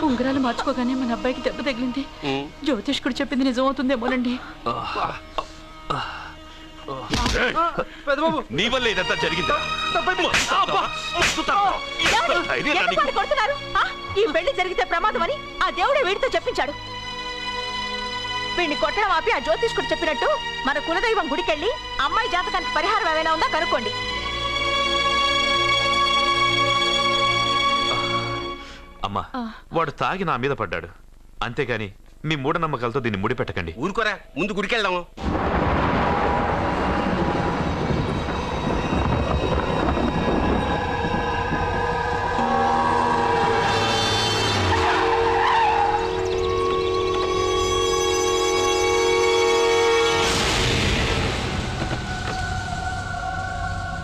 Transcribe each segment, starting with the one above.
ఉంగరాలు మార్చుకోగానే మన అబ్బాయికి దెబ్బ తగిలింది. జ్యోతిష్కుడు చెప్పింది నిజమవుతుందేమోనండి. నీ వల్ల ఇదంతా జరిగింది. ఈ పెళ్లి జరిగితే ప్రమాదం అని ఆ దేవుడే వీడితో చెప్పించాడు. వీడిని కొట్టడం ఆపి ఆ జ్యోతిష్కుడు చెప్పినట్టు మన కులదైవం గుడికెళ్ళి అమ్మాయి జాతకానికి పరిహారం ఏమైనా ఉందా కనుక్కోండి. అమ్మా, వాడు తాగి నా మీద పడ్డాడు, అంతేగాని మీ మూఢనమ్మకాలతో దీన్ని ముడిపెట్టకండి. ఊరుకోరా, ముందు గుడికెళ్దాము.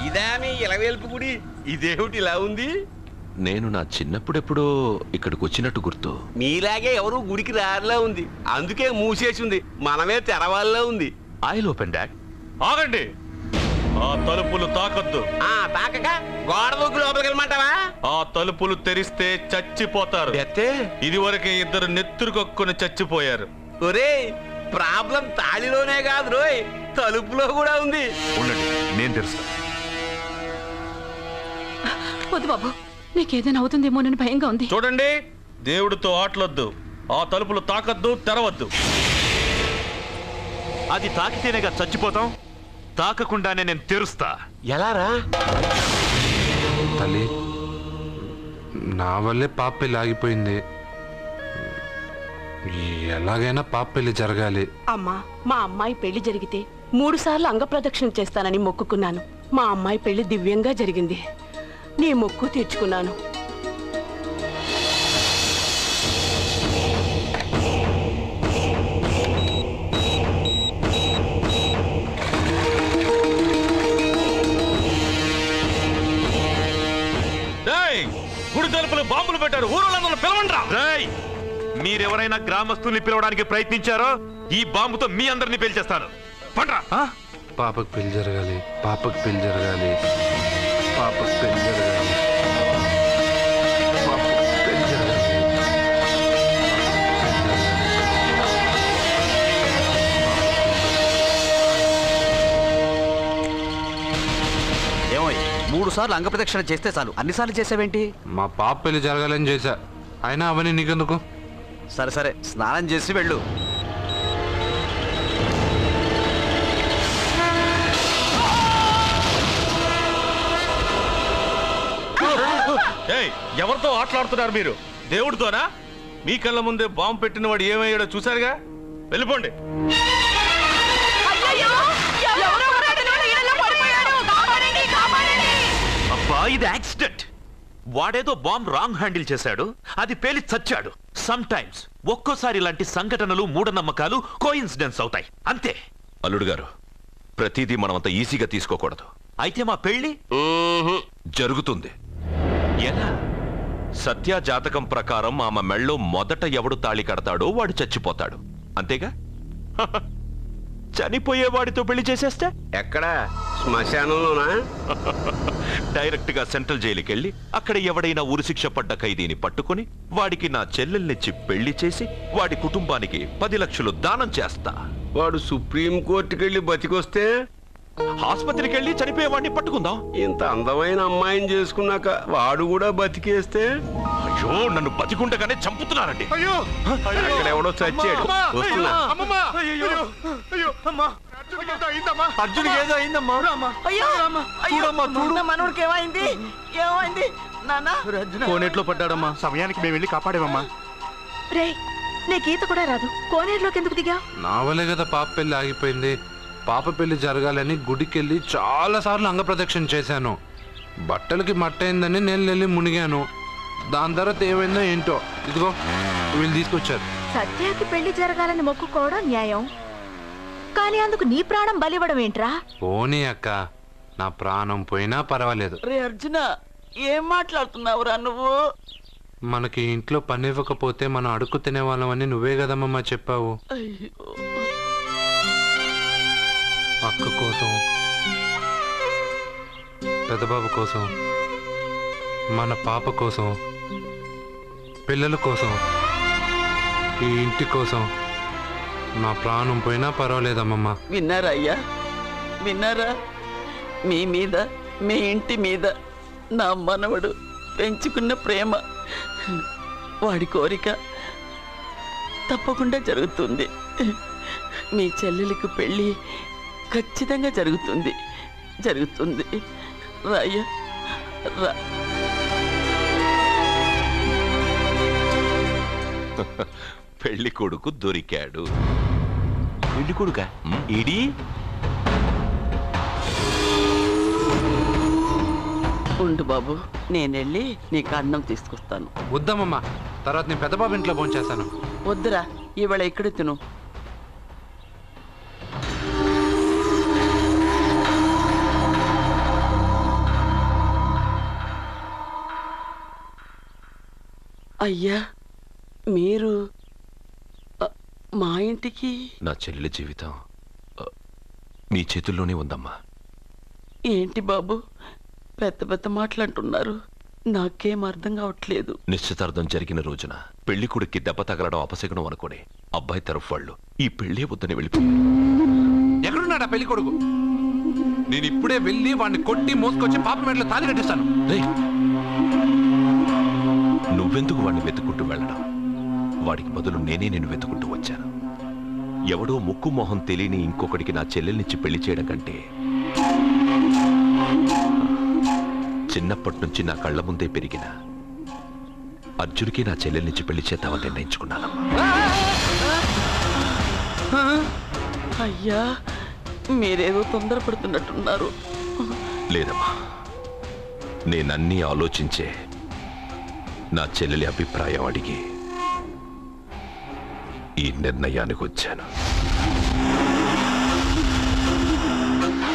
ఇదా మీ ఇలవేల్పు గుడి? ఇదేమిటి ఇలా ఉంది? నేను నా చిన్నప్పుడెప్పుడో ఇక్కడికి వచ్చినట్టు గుర్తు. మీలాగే ఎవరు గుడికి రారులా ఉంది, అందుకే మూసేసి ఉంది. మనమే తెరవాళ్ళలో ఉంది. I'll open dad. ఆగండి, ఆ తలుపులు తాకద్దు. తాకక గోడ దూకి లోపలికి వెళ్ళమంటావా? ఆ తలుపులు తెరిస్తే చచ్చిపోతారు. ఇదివరకే ఇద్దరు నెత్తురు కొక్కుని చచ్చిపోయారు. ఒరే, ప్రాబ్లం తాళిలోనే కాదు రోయ్, తలుపులో కూడా ఉంది. ఉండండి, నేను తెరుస్తా. వద్దు బాబు, నీకేదైనా అవుతుందేమోనని భయంగా ఉంది. చూడండి, దేవుడితో ఆటలొద్దు. ఆ తలుపులు తాకద్దు, తెరవద్దు. అది తాకితేనేగా చచ్చిపోతాం, తాకకుండానే నేను తెరుస్తా. ఎలారా? తల్లి, నా వల్లే పాప పెళ్లి ఆగిపోయింది. ఎలాగైనా పాప పెళ్లి జరగాలి. అమ్మా, మా అమ్మాయి పెళ్లి జరిగితే 3 సార్లు అంగప్రదక్షిణ చేస్తానని మొక్కుకున్నాను. మా అమ్మాయి పెళ్లి దివ్యంగా జరిగింది. నీ మొక్కు తీర్చుకున్నాను. గుడి తలుపులు బాంబులు పెట్టారు, ఊరోళ్ళందరూ పిలవండ్రా. మీరెవరైనా గ్రామస్తుల్ని పిలవడానికి ప్రయత్నించారో ఈ బాంబుతో మీ అందరినీ పేల్చేస్తాను. పండ్రా. పాపకు పెళ్లి జరగాలి, పాపకు పెళ్లి జరగాలి, పాపకు పెళ్లి జరగాలి, పాపకు పెళ్లి జరగాలి. ఏమో 3 సార్లు అంగప్రదక్షిణ చేస్తే చాలు, అన్నిసార్లు చేసావేంటి? మా పాప పెళ్లి జరగాలని చేశా, అయినా అవన్నీ నీకెందుకు? సరే సరే, స్నానం చేసి వెళ్ళు. ఎవరితో ఆటలాడుతున్నారు మీరు? దేవుడితోనా? మీ కళ్ళ ముందే బాంబు పెట్టిన వాడు ఏమయ్యాడో చూసారుగా. వెళ్ళిపోండి. అబ్బా, ఇది యాక్సిడెంట్. వాడేదో బాంబ్ రాంగ్ హ్యాండిల్ చేశాడు, అది పేలి చచ్చాడు. సమ్ టైమ్స్ ఒక్కోసారి ఇలాంటి సంఘటనలు మూఢనమ్మకాలు కోఇన్సిడెన్స్ అవుతాయి, అంతే. అల్లుడు గారు, ప్రతిదీ మనమంత ఈజీగా తీసుకోకూడదు. అయితే మా పెళ్లి జరుగుతుంది. ఎలా? సత్య జాతకం ప్రకారం ఆమె మెళ్ళో మొదట ఎవడు తాళి కడతాడో వాడు చచ్చిపోతాడు, అంతేగా? చనిపోయేవాడితో పెళ్లి చేసేస్తే ఎక్కడా? శ్మశానంలోనా? డైరెక్ట్ గా సెంట్రల్ జైలుకి వెళ్ళి అక్కడ ఎవడైనా ఉరిశిక్ష పడ్డ ఖైదీని పట్టుకుని వాడికి నా చెల్లెల్నిచ్చి పెళ్లి చేసి వాడి కుటుంబానికి 10 లక్షలు దానం చేస్తా. వాడు సుప్రీం కోర్టుకి వెళ్ళి బతికొస్తే ఆసుపత్రికి వెళ్ళి చనిపోయేవాడిని పట్టుకుందాం. ఇంత అందమైన అమ్మాయిని చేసుకున్నాక వాడు కూడా బతికేస్తే? అయ్యో, నన్ను బతికుండగానే చంపుతున్నారండి. అక్కడ ఎవడో చచ్చాడు. వస్తున్నా. అర్జున్కి ఏదో అయిందమ్మా. మనోడికి ఏమైంది? ఏమైంది నాన్న? కోనేట్లో పడ్డాడమ్మా. సమయానికి మేము వెళ్ళి కాపాడేమమ్మా. రే, నీకు ఈత కూడా రాదు, కోనేరులోకి ఎందుకు దిగా? నా వల్లే కదా పాప పెళ్లి ఆగిపోయింది. పాప పెళ్లి జరగాలని గుడికెళ్ళి చాలా సార్లు అంగప్రదక్షిణ చేశాను. బట్టలకి మట్టయిందని నేను వెళ్ళి మునిగాను. దాని తర్వాత ఏమైందో ఏంటో, ఇదిగో వీళ్ళు తీసుకొచ్చారు. సత్యాకి పెళ్లి జరగాలని మొక్కుకోవడం న్యాయం, కానీ అందుకు నీ ప్రాణం బలివ్వడం ఏంట్రా? పోనీ అక్క, నా ప్రాణం పోయినా పర్వాలేదు. రే అర్జున, ఏం మాట్లాడుతున్నావురా నువ్వు? మనకి ఇంట్లో పని ఇవ్వకపోతే మనం అడుక్కు తినేవాళ్ళమని నువ్వే కదమ్మా చెప్పావు. అక్క కోసం, పెద్దబాబు కోసం మన పాప కోసం, పిల్లల కోసం, ఈ ఇంటి కోసం నా ప్రాణం పోయినా పర్వాలేదమ్మమ్మ. విన్నారా అయ్యా, విన్నారా? మీ మీద, మీ ఇంటి మీద నా మనవడు పెంచుకున్న ప్రేమ, వాడి కోరిక తప్పకుండా జరుగుతుంది. మీ చెల్లెలకు పెళ్ళి ఖచ్చితంగా జరుగుతుంది, జరుగుతుంది. రాయ్యా రా. పెళ్లి కొడుకు దొరికాడు. పెళ్లి కొడుక ఇడి ఉండు బాబు, నేనెళ్ళి నీకు అన్నం తీసుకొస్తాను. వద్దమ్మమ్మ, తర్వాత నేను పెద్ద బాబు ఇంట్లో భోంచేస్తాను. వద్దురా, ఇవాళ ఇక్కడ తిను. అయ్యా, మీరు మా ఇంటికి? నా చెల్లెలి జీవితం మీ చేతుల్లోనే ఉందమ్మా. ఏంటి బాబు పెద్ద పెద్ద మాటలంటున్నారు? నాకేం అర్థం కావట్లేదు. నిశ్చితార్థం జరిగిన రోజున పెళ్లి కొడుక్కి దెబ్బ తగలడం అపశకునం అనుకుని అబ్బాయి తరఫు వాళ్ళు ఈ పెళ్లే వద్దని వెళ్ళిపోయి. ఎక్కడున్నాడా పెళ్లి కొడుకు? నేను ఇప్పుడే వెళ్ళి వాడిని కొట్టి మోసుకొచ్చి పాప మెడలో తాళి కట్టిస్తాను. నువ్వెందుకు వాడిని వెతుక్కుంటూ వెళ్ళడం? వాడికి బదులు నేనే నేను వెతుకుంటూ వచ్చాను. ఎవడో ముక్కు మొహం తెలియని ఇంకొకడికి నా చెల్లెల్నిచ్చి పెళ్లి చేయడం కంటే చిన్నప్పటి నుంచి నా కళ్ళ ముందే పెరిగిన అర్జున్కి నా చెల్లెల్నిచ్చి పెళ్లి చేద్దామని నిర్ణయించుకున్నానమ్మా. అయ్యా, మీరేదో తొందరపడుతున్నట్టున్నారు. లేదమ్మా, నేనన్నీ ఆలోచించే నా చెల్లెలి అభిప్రాయం అడిగి ఈ నిర్ణయానికి వచ్చాను.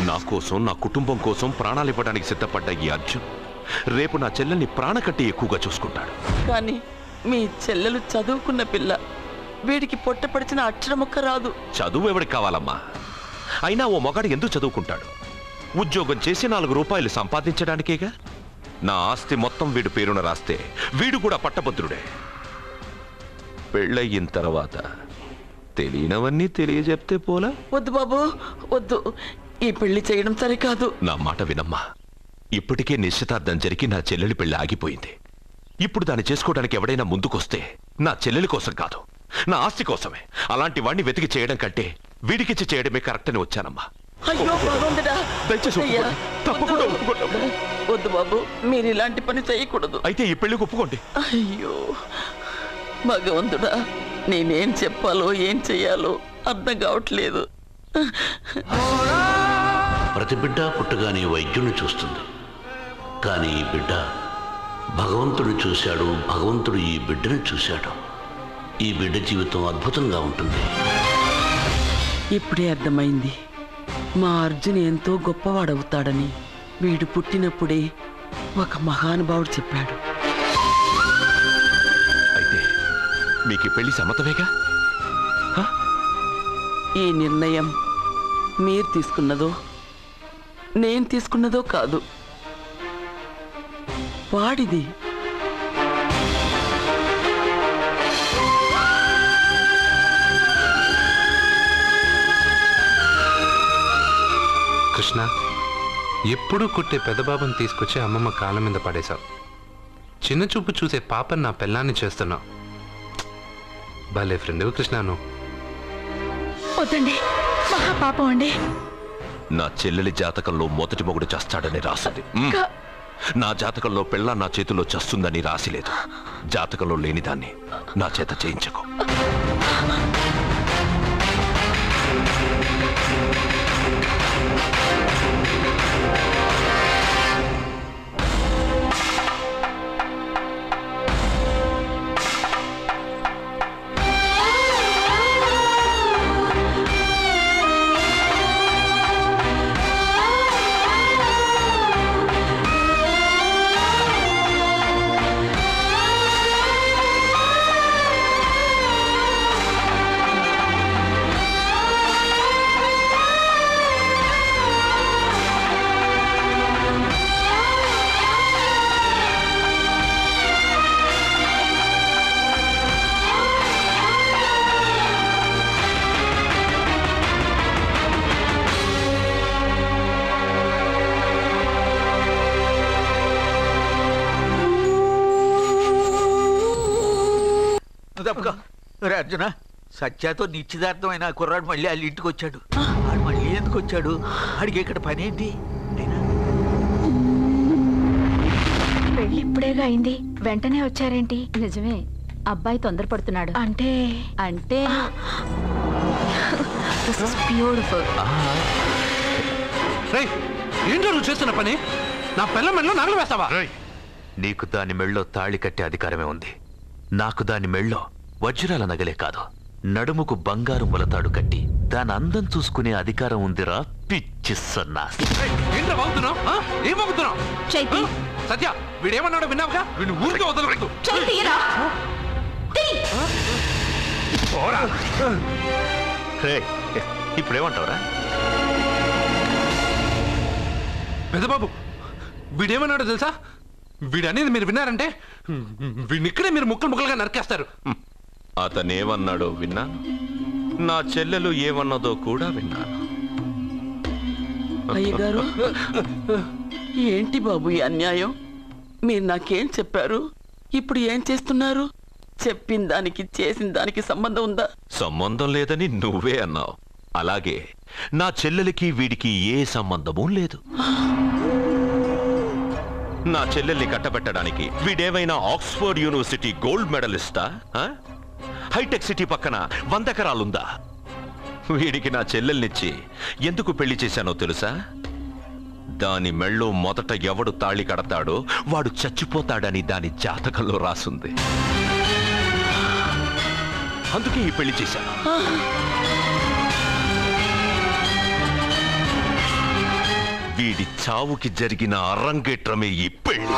నా కోసం, నా కుటుంబం కోసం ప్రాణాలు ఇవ్వడానికి సిద్ధపడ్డ ఈ అర్జున్ రేపు నా చెల్లెల్ని ప్రాణకట్టి ఎక్కువగా చూసుకుంటాడు. కానీ మీ చెల్లెలు చదువుకున్న పిల్ల, వీడికి పొట్టపడిచిన అక్షరముక్క రాదు. చదువు ఎవడికి కావాలమ్మా? అయినా ఓ మగాడు ఎందుకు చదువుకుంటాడు? ఉద్యోగం చేసి 4 రూపాయలు సంపాదించడానికేగా. నా ఆస్తి మొత్తం వీడు పేరున రాస్తే వీడు కూడా పట్టభద్రుడే. పెళ్ళయిన తర్వాత తెలియనవన్నీ తెలియజెప్తే పోలా? వద్దు బాబు, వద్దు. ఈ పెళ్లి చేయడం సరికాదు. నా మాట వినమ్మా. ఇప్పటికే నిశ్చితార్థం జరిగి నా చెల్లెలి పెళ్లి ఆగిపోయింది. ఇప్పుడు దాన్ని చేసుకోవడానికి ఎవడైనా ముందుకొస్తే నా చెల్లెలి కోసం కాదు, నా ఆస్తి కోసమే. అలాంటి వాడిని వెతికి చేయడం కంటే వీడికిచ్చి చేయడమే కరెక్ట్ అని వచ్చానమ్మా. అయ్యో భగవంతుడా, దయచేసి అయ్యా, తప్పకుండా ఒప్పుకోండి. వద్దు బాబు, మీరు ఇలాంటి పని చేయకూడదు. అయితే ఈ పెళ్లికి ఒప్పుకోండి. అయ్యో భగవంతుడా, నేనేం చెప్పాలో ఏం చెయ్యాలో అర్థం కావట్లేదు. ప్రతి బిడ్డ పుట్టగానే వైద్యుని చూస్తుంది, కానీ ఈ బిడ్డ భగవంతుడు చూశాడు, భగవంతుడు ఈ బిడ్డను చూశాడు. ఈ బిడ్డ జీవితం అద్భుతంగా ఉంటుంది. ఇప్పుడే అర్థమైంది, మా అర్జున్ ఎంతో గొప్పవాడవుతాడని. వీడు పుట్టినప్పుడే ఒక మహానుభావుడు చెప్పాడు. అయితే మీకు పెళ్లి సమ్మతమేగా? ఈ నిర్ణయం మీరు తీసుకున్నదో నేను తీసుకున్నదో కాదు, వాడిది. కృష్ణ, ఎప్పుడూ కుట్టే పెద్దబాబుని తీసుకొచ్చి అమ్మమ్మ కాళ్ళ మీద పడేశావు. చిన్న చూపు చూసే పాపని నా పెళ్ళాన్ని చేస్తున్నావు. భలే ఫ్రెండ్ కృష్ణను. వద్దండి, మహాపాపం అండి. నా చెల్లెలి జాతకంలో మొదటి మొగుడు చేస్తాడని రాసింది. నా జాతకంలో పెళ్ళ నా చేతిలో చస్తుందని రాసిలేదు. జాతకంలో లేనిదాన్ని నా చేత చేయించకు. అర్జున, సత్యాతో నిశ్చితార్థమైన కుర్రాడు మళ్ళీ వాళ్ళ ఇంటికి వచ్చాడు. వాడు మళ్ళీ ఎందుకు వచ్చాడు? వాడికి ఇక్కడ పని ఏంటి? పెళ్లి ఇప్పుడేగా అయింది, వెంటనే వచ్చారేంటి? నిజమే, అబ్బాయి తొందరపడుతున్నాడు. అంటే అంటే బ్యూటిఫుల్. ఏంటో నువ్వు చేస్తున్న పని? నా పిల్ల మెళ్ళో నగలు వేస్తావా? నీకు దాని మెళ్ళో తాళి కట్టే అధికారమే ఉంది. నాకు దాని మెళ్ళో వజ్రాల నగలే కాదు, నడుముకు బంగారు ములతాడు కట్టి దాని అందం చూసుకునే అధికారం ఉందిరా పిచ్చి సన్నాసి. ఏంట్రా బాగుతున్నావు? ఏం బాగుతున్నావు? సత్య, వీడేమన్నాడో విన్నావుగా? వీడిని ఊరికే వదలవద్దు. ఇప్పుడేమంటావురా? పెద్దబాబు, వీడేమన్నాడో తెలుసా? వీడనేది మీరు విన్నారంటే వీడిని ఇక్కడే మీరు ముక్కలు ముక్కలుగా నరికేస్తారు. అతనేమన్నాడో విన్నాను, నా చెల్లెలు ఏమన్నదో కూడా విన్నాను. అయ్యగారు, ఏంటి బాబు ఈ అన్యాయం? మీరు నాకేం చెప్పారు? ఇప్పుడు ఏం చేస్తున్నారు? చెప్పిన దానికి చేసిన దానికి సంబంధం ఉందా? సంబంధం లేదని నువ్వే అన్నావు. అలాగే నా చెల్లెలికి వీడికి ఏ సంబంధమూ లేదు. నా చెల్లెల్ని కట్టబెట్టడానికి వీడేమైనా ఆక్స్ఫర్డ్ యూనివర్సిటీ గోల్డ్ మెడలిస్టా? హైటెక్ సిటీ పక్కన 100 ఎకరాలుందా? వీడికి నా చెల్లెల్నిచ్చి ఎందుకు పెళ్లి చేశానో తెలుసా? దాని మెళ్ళో మొదట ఎవడు తాళి కడతాడో వాడు చచ్చిపోతాడని దాని జాతకంలో రాసుంది. అందుకే ఈ పెళ్లి చేశాను. వీడి చావుకి జరిగిన అరంగేట్రమే ఈ పెళ్లి.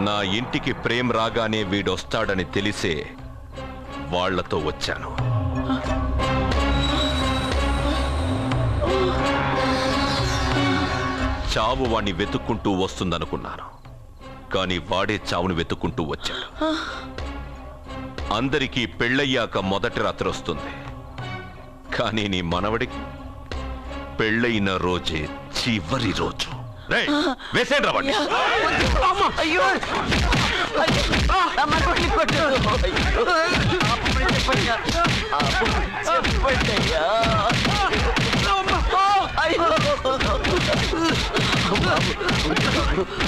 నా ఇంటికి ప్రేమ్ రాగానే వీడొస్తాడని తెలిసే వాళ్లతో వచ్చాను. చావు వాణ్ణి వెతుక్కుంటూ వస్తుందనుకున్నాను, కానీ వాడే చావును వెతుక్కుంటూ వచ్చాడు. అందరికీ పెళ్ళయ్యాక మొదటి రాత్రి వస్తుంది, కానీ నీ మనవడికి పెళ్ళైన రోజే చివరి రోజు. వేసేంద్ర అయ్యో,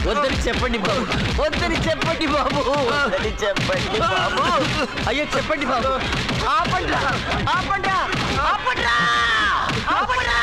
వద్దని చెప్పండి బాబు, వద్దని చెప్పండి బాబు, వద్దని చెప్పండి బాబు. అయ్యో చెప్పండి బాబు. ఆపండ్రా, ఆపండ్రా, ఆపండ్రా, ఆపండ్రా.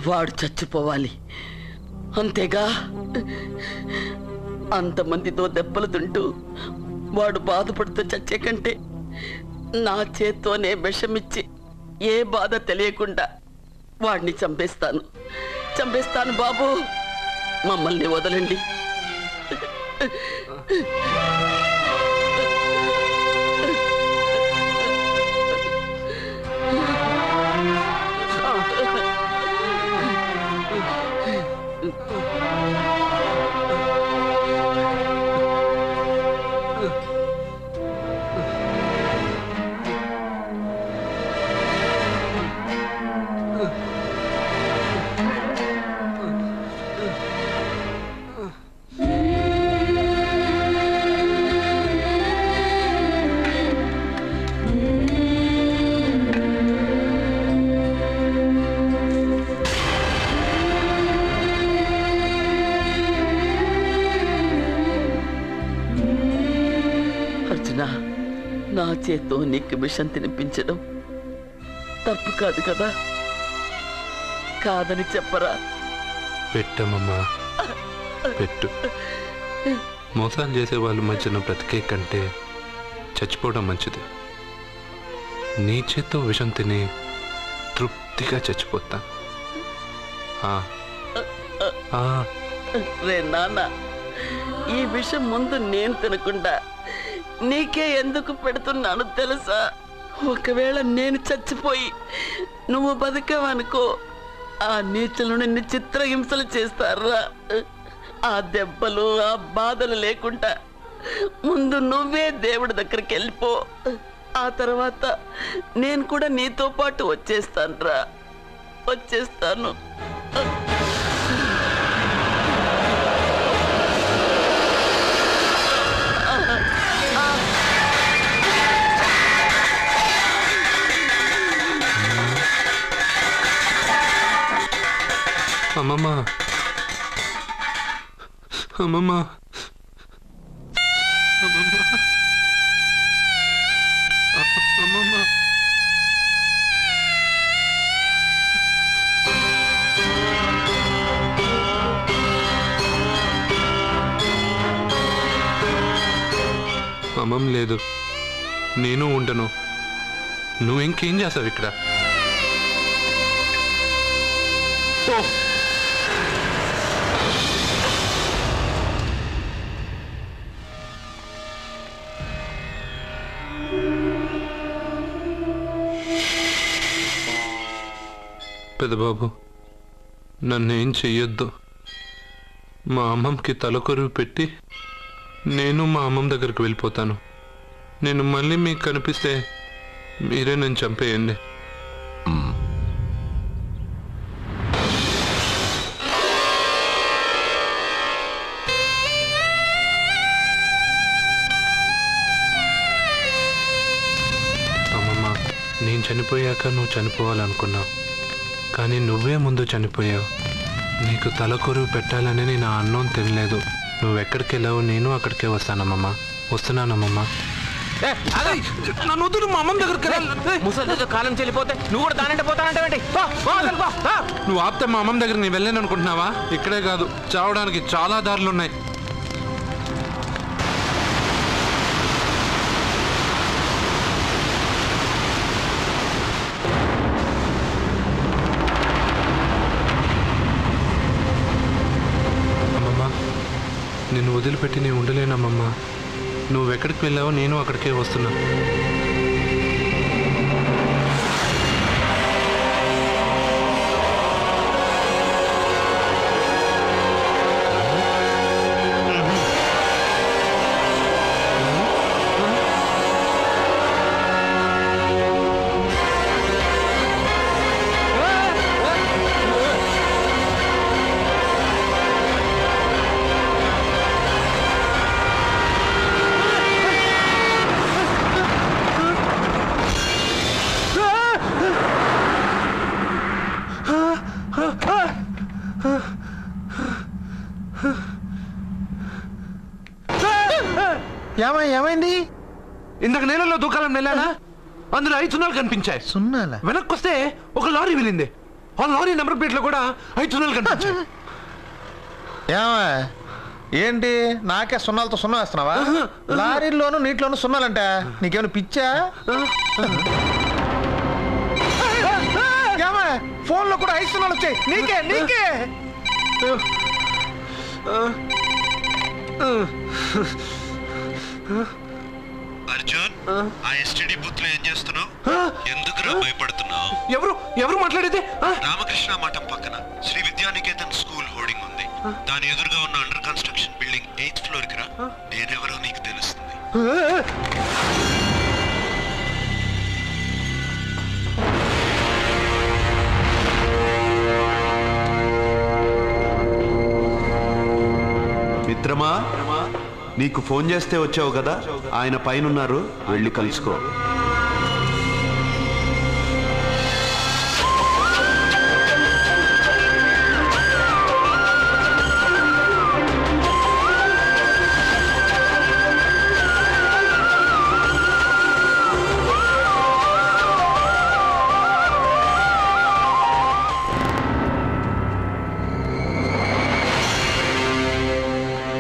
వాడు చచ్చిపోవాలి అంతేగా. అంతమందితో దెబ్బలు తింటూ వాడు బాధపడుతూ చచ్చే కంటే నా చేత్తోనే విషమిచ్చి ఏ బాధ తెలియకుండా వాడిని చంపేస్తాను, చంపేస్తాను బాబు. మమ్మల్ని వదలండి. నా చేత్తో నీకు విషం తినిపించడం తప్పు కాదు కదా? కాదని చెప్పరా? పెట్టమ్మా, పెట్టు. మోసాలు చేసే వాళ్ళ మధ్యన బ్రతికే కంటే చచ్చిపోవడం మంచిది. నీ చేత్తో విషం తిని తృప్తిగా చచ్చిపోతా. రే నాన్న, ఈ విషయం ముందు నేను తినకుండా నీకే ఎందుకు పెడుతున్నాను తెలుసా? ఒకవేళ నేను చచ్చిపోయి నువ్వు బతకవనుకో, ఆ నీచులు నిన్ను చిత్రహింసలు చేస్తారా? ఆ దెబ్బలు ఆ బాధలు లేకుండా ముందు నువ్వే దేవుడి దగ్గరికి వెళ్ళిపో. ఆ తర్వాత నేను కూడా నీతో పాటు వచ్చేస్తానురా, వచ్చేస్తాను. అమ్మమ్మ, అమ్మమ్మ, అమ్మమ్మ, అమ్మమ్మ. అమ్మమ్మ లేదు, నేను ఉండను. నువ్వు ఇంకేం చేస్తావు ఇక్కడ? పెద్దబాబు, నన్నేం చెయ్యొద్దు. మా అమ్మమ్మకి తలకొరువు పెట్టి నేను మా అమ్మమ్మ దగ్గరికి వెళ్ళిపోతాను. నేను మళ్ళీ మీకు కనిపిస్తే మీరే నన్ను చంపేయండి. అమ్మమ్మ, నేను చనిపోయాక నువ్వు చనిపోవాలనుకున్నావు, కానీ నువ్వే ముందు చనిపోయావు. నీకు తలకొరువు పెట్టాలని నేను ఆ అన్నం తినలేదు. నువ్వెక్కడికి వెళ్ళావు, నేను అక్కడికే వస్తానమ్మమ్మ. వస్తున్నానమ్మమ్మ. నన్ను వద్దు, మా అమ్మమ్మ దగ్గరికి ముసలితో కాలం చెల్లిపోతే నువ్వు కూడా దానంటే పోతానంటే నువ్వు ఆపితే మా అమ్మమ్మ దగ్గర నేను వెళ్ళాను అనుకుంటున్నావా? ఇక్కడే కాదు, చావడానికి చాలా దారులు ఉన్నాయి. నిన్ను వదిలిపెట్టి నేను ఉండలేనమ్మమ్మా. నువ్వెక్కడికి వెళ్ళావో నేను అక్కడికే వస్తున్నా. ఏమైంది? ఇందాక నేలలో దూకాలని వెళ్ళానా, అందులో 5 సున్నాలు కనిపించాయి. సున్నాలా? వెనక్కి వస్తే ఒక లారీ వెళ్ళింది. ఆ లారీ నెంబర్ ప్లేట్ లో కూడా 5 సున్నాలు కనిపించాయి. ఏంటి నాకే సున్నాలతో సున్నా వేస్తున్నావా? లారీల్లోనూ నీటిలోనూ సున్నాలంట. నీకేమైనా పిచ్చా? ఫోన్ లో కూడా 5 సున్నాలు వచ్చాయి. నీకే నీకే అర్జున్, ఆ ఎస్టీడీ బూత్ లో ఏం చేస్తున్నావు? ఎందుకురా భయపడుతున్నావు? ఎవరు మాట్లాడేది? రామకృష్ణ మఠం పక్కన శ్రీ విద్యానికేతన్ స్కూల్ హోర్డింగ్ ఉంది. దాని ఎదురుగా ఉన్న under construction building 8th floor కి రా. నేనెవరో నీకు తెలుస్తుంది. మిత్రమా, నీకు ఫోన్ చేస్తే వచ్చావు కదా, ఆయన పైనున్నారు, వెళ్ళి కలుసుకో.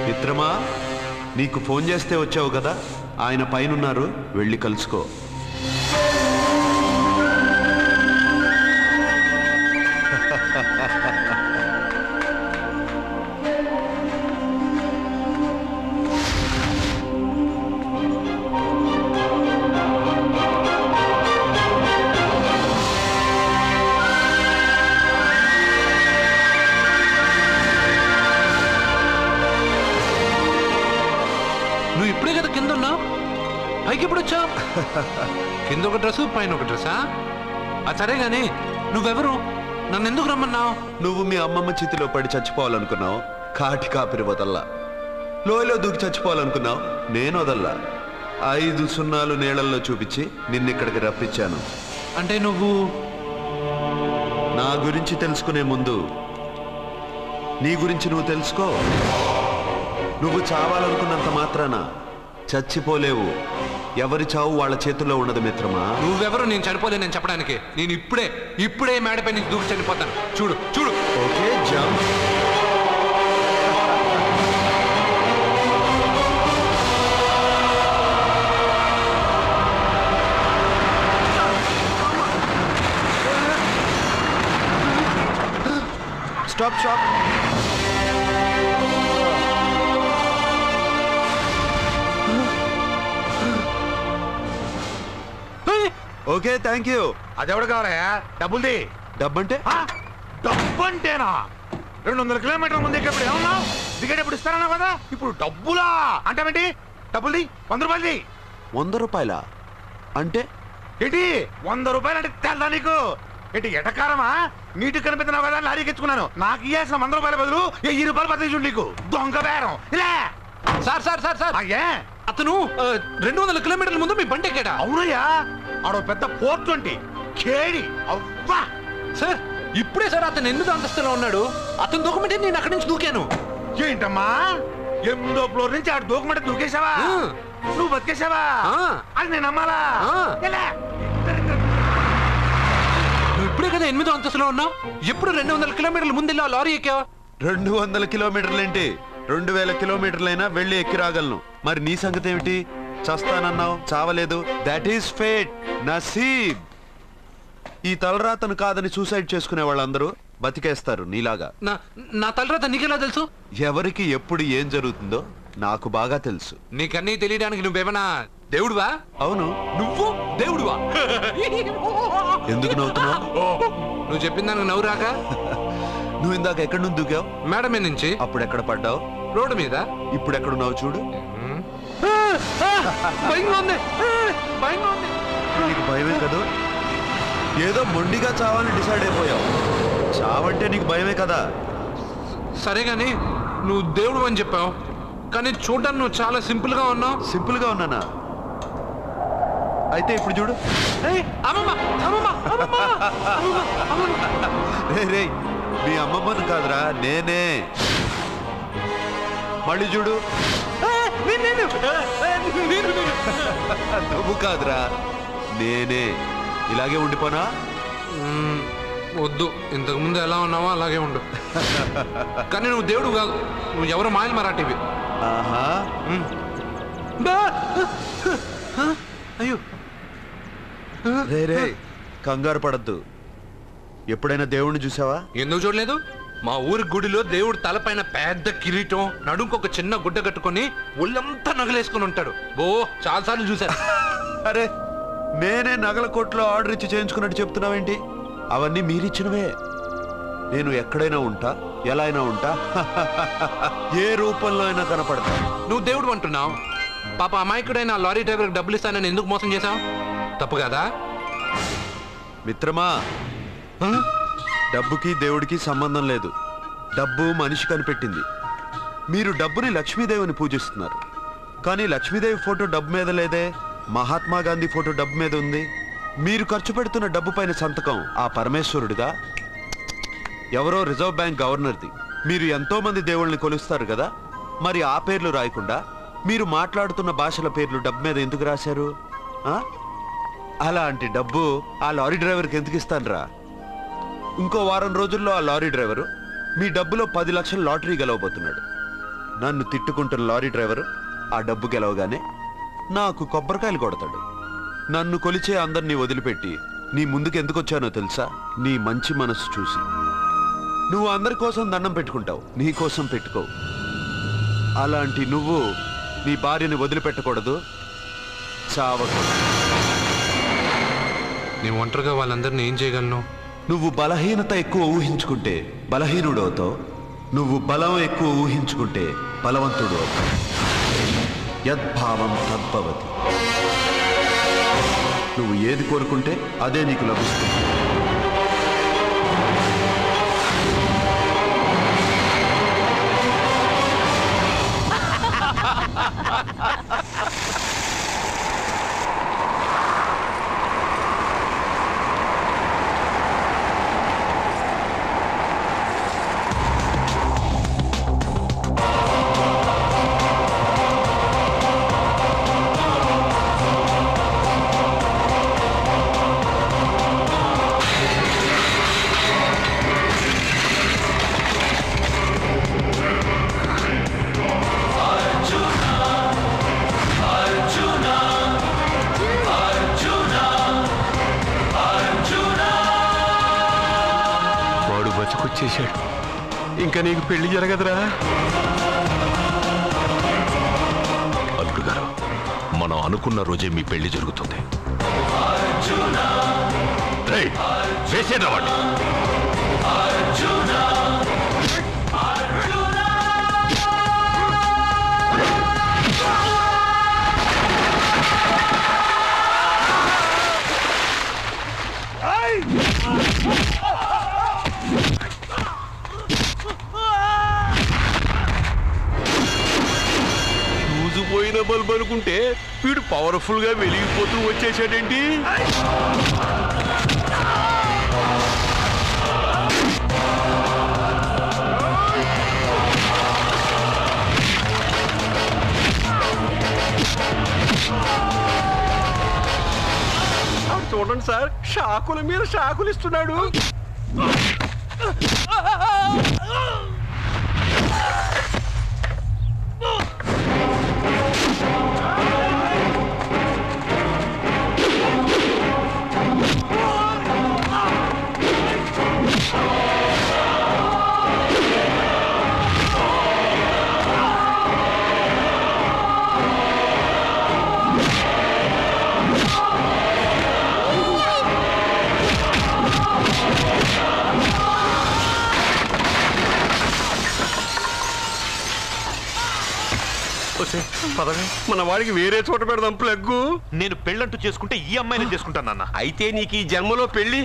మిత్రమా, నీకు ఫోన్ చేస్తే వచ్చావు కదా, ఆయన పైనున్నారు, వెళ్ళి కలుసుకో. పైకి ఎప్పుడు వచ్చావు? కింద ఒక డ్రెస్ పైన ఒక డ్రెస్సా? సరే గాని నువ్వెవరు? నన్ను ఎందుకు రమ్మన్నావు? నువ్వు మీ అమ్మమ్మ చేతిలో పడి చచ్చిపోవాలనుకున్నావు, కాటి కాపిరి వదల్లా. లోయలో దూకి చచ్చిపోవాలనుకున్నావు, నేను వదల్లా. 5 సున్నాలు నీళ్ళల్లో చూపించి నిన్నిక్కడికి రప్పించాను. అంటే నువ్వు నా గురించి తెలుసుకునే ముందు నీ గురించి నువ్వు తెలుసుకో. నువ్వు చావాలనుకున్నంత మాత్రాన చచ్చిపోలేవు. ఎవరి చావు వాళ్ళ చేతుల్లో ఉండదు మిత్రమా. నువ్వెవరు నేను చనిపోలే నేను చెప్పడానికి? నేను ఇప్పుడే మేడపై నుంచి దూకి చనిపోతాను. చూడు చూడు. Okay jump. Stop stop. Okay thank you. అదెవడు కావాలయా? డబ్బుల్ది. డబ్బంటే? డబ్బు అంటేనా? 200 కిలోమీటర్ల ముందు ఎక్కడప్పుడు ఏమన్నావు? దిగేటప్పుడు ఇస్తారన్నావు కదా, ఇప్పుడు డబ్బులా అంటావేంటి? డబ్బుల్ది. 100 రూపాయలది. 100 రూపాయలా? అంటే ఏంటి 100 రూపాయలు అంటే తెల్దా నీకు? ఏంటి ఎటకారమా? నీటి కనిపిస్తున్నావు కదా లారీకి ఎచ్చుకున్నాను. నాకు ఇయ్యాల్సిన 100 రూపాయల బదులు 1000 రూపాయలు బదిలీ నీకు. దొంగ బేరం. ఇలా సార్ అయ్యే అతను 200 కిలోమీటర్ల ముందు మీ బండి ఎక్కాడా? అవునయ్యా, ఆడో పెద్ద 420 కేడి. అవ్వా సార్ ఇప్పుడే సార్ అతను 8వ అంతస్తులో ఉన్నాడు. అతను దూకమంటే నేను అక్కడి నుంచి దూకాను. ఏంటమ్మా 8వ ఫ్లోర్ నుంచి ఆడు దూకమంటే దూకేశావా? నువ్వు బతికేశావా? అది నేను నమ్మాలా? నువ్వు ఇప్పుడే కదా 8వ అంతస్తులో ఉన్నావు. ఎప్పుడు 200 కిలోమీటర్ల ముందు వెళ్ళి లారీ ఎక్కావా? 200 కిలోమీటర్లేంటి, 2000 కిలోమీటర్లైనా వెళ్ళి ఎక్కి రాగలను. మరి నీ సంగతి ఏమిటి? చస్తానన్నావు, చావలేదు. That is fate, నసీబ్. ఈ తలరాతను కాదని సూసైడ్ చేసుకునే వాళ్ళందరూ బతికేస్తారు నీలాగా. నా తలరాత నీకెలా తెలుసు? ఎవరికి ఎప్పుడు ఏం జరుగుతుందో నాకు బాగా తెలుసు. నీకన్నీ తెలియడానికి నువ్వేమన్నా దేవుడువా? అవును. నువ్వు దేవుడువా? ఎందుకు నవ్వుతున్నావు? నువ్వు చెప్పిన దానికి నవ్వు రాక? నువ్వు ఇందాక ఎక్కడి నుంచి దూకావు? మేడం మీద నుంచి. అప్పుడు ఎక్కడ పడ్డావు? రోడ్డు మీద. ఇప్పుడు ఎక్కడున్నావు చూడు. భయంగా ఉంది. నీకు భయమే కదా? ఏదో మొండిగా చావాలని డిసైడ్ అయిపోయావు. చావంటే నీకు భయమే కదా? సరే గాని నువ్వు దేవుడు అని చెప్పావు, కానీ చూడడానికి నువ్వు చాలా సింపుల్ గా ఉన్నావు. సింపుల్ గా ఉన్నానా? అయితే ఇప్పుడు చూడు. రే మీ అమ్మమ్మను కాదురా, నేనే. మళ్ళీ చూడు. నువ్వు కాదురా, నేనే. ఇలాగే ఉండిపోనా? వద్దు, ఇంతకు ముందు ఎలా ఉన్నావో అలాగే ఉండు. కానీ నువ్వు దేవుడు కాదు, నువ్వు ఎవరో మాయలు మరాఠీవి. అయ్యో రే కంగారు పడద్దు. ఎప్పుడైనా దేవుణ్ణి చూసావా? ఎందుకు చూడలేదు? మా ఊరి గుడిలో దేవుడు తలపైన పెద్ద కిరీటం, నడుంకొక చిన్న గుడ్డ కట్టుకొని ఒళ్ళంతా నగలేసుకుని ఉంటాడు. చాలాసార్లు చూశాను. అరే నేనే నగల కొట్లో ఆర్డర్ ఇచ్చి చేయించుకున్నట్టు చెప్తున్నావేంటి? అవన్నీ మీరిచ్చినవే. నేను ఎక్కడైనా ఉంటా, ఎలా అయినా ఉంటా, ఏ రూపంలో అయినా కనపడతా. నువ్వు దేవుడు అంటున్నావు. పాప అమాయకుడైన లారీ డ్రైవర్కి డబ్బులు ఇస్తానని ఎందుకు మోసం చేశావు? తప్పు కదా మిత్రమా? డబ్బుకి దేవుడికి సంబంధం లేదు. డబ్బు మనిషి కనిపెట్టింది. మీరు డబ్బుని లక్ష్మీదేవిని పూజిస్తున్నారు, కానీ లక్ష్మీదేవి ఫోటో డబ్బు మీద లేదే. మహాత్మా గాంధీ ఫోటో డబ్బు మీద ఉంది. మీరు ఖర్చు పెడుతున్న డబ్బు పైన సంతకం ఆ పరమేశ్వరుడిగా, ఎవరో రిజర్వ్ బ్యాంక్ గవర్నర్ది. మీరు ఎంతో మంది దేవుళ్ళని కొలుస్తారు కదా, మరి ఆ పేర్లు రాయకుండా మీరు మాట్లాడుతున్న భాషల పేర్లు డబ్బు మీద ఎందుకు రాశారు? అలాంటి డబ్బు ఆ లారీ డ్రైవర్కి ఎందుకు ఇస్తానురా? ఇంకో వారం రోజుల్లో ఆ లారీ డ్రైవరు మీ డబ్బులో 10 లక్షల లాటరీ గెలవబోతున్నాడు. నన్ను తిట్టుకుంటున్న లారీ డ్రైవరు ఆ డబ్బు గెలవగానే నాకు కొబ్బరికాయలు కొడతాడు. నన్ను కొలిచే అందరినీ వదిలిపెట్టి నీ ముందుకు ఎందుకు వచ్చానో తెలుసా? నీ మంచి మనసు చూసి. నువ్వు అందరి కోసం దండం పెట్టుకుంటావు, నీ కోసం పెట్టుకోవు. అలాంటి నువ్వు నీ భార్యని వదిలిపెట్టకూడదు, చావకూడదు. నీ ఒంటరిగా వాళ్ళందరినీ ఏం చేయగలను? నువ్వు బలహీనత ఎక్కువ ఊహించుకుంటే బలహీనుడు అవుతావు. నువ్వు బలం ఎక్కువ ఊహించుకుంటే బలవంతుడు అవుతావు. యద్భావం తద్భవతి. నువ్వు ఏది కోరుకుంటే అదే నీకు లభిస్తుంది. బతికొచ్చేశాడు. ఇంకా నీకు పెళ్లి జరగదురా. అల్లుడు గారు, మనం అనుకున్న రోజే మీ పెళ్లి జరుగుతుంది. వేసేద్దాం వాడిని. పోయిన బల్బు అనుకుంటే వీడు పవర్ఫుల్ గా వెలిగిపోతూ వచ్చేసాడేంటి? చూడండి సార్, షాకుల మీద షాకులు ఇస్తున్నాడు. మన వాడికి వేరే చోట పెడదాం ప్లగ్గు. నేను పెళ్ళంటూ చేసుకుంటే ఈ అమ్మాయిని చేసుకుంటాను నాన్న. అయితే నీకు ఈ జన్మలో పెళ్లి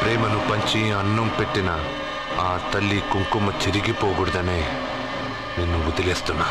ప్రేమను పంచి అన్నం పెట్టిన ఆ తల్లి కుంకుమ చెరిగిపోకూడదనే నిన్ను వదిలేస్తున్నా.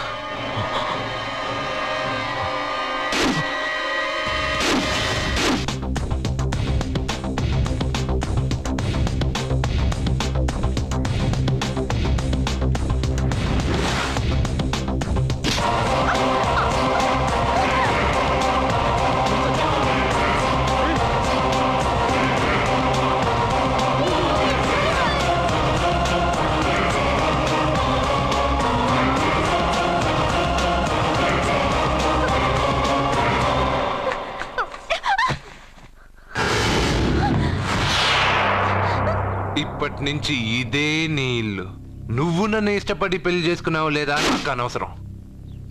ఇప్పటి నుంచి ఇదే నీ ఇల్లు. నువ్వు నన్ను ఇష్టపడి పెళ్లి చేసుకున్నావు లేదా నాకు అనవసరం.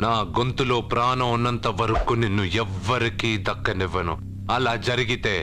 నా గొంతులో ప్రాణం ఉన్నంత వరకు నిన్ను ఎవ్వరికీ దక్కనివ్వను. అలా జరిగితే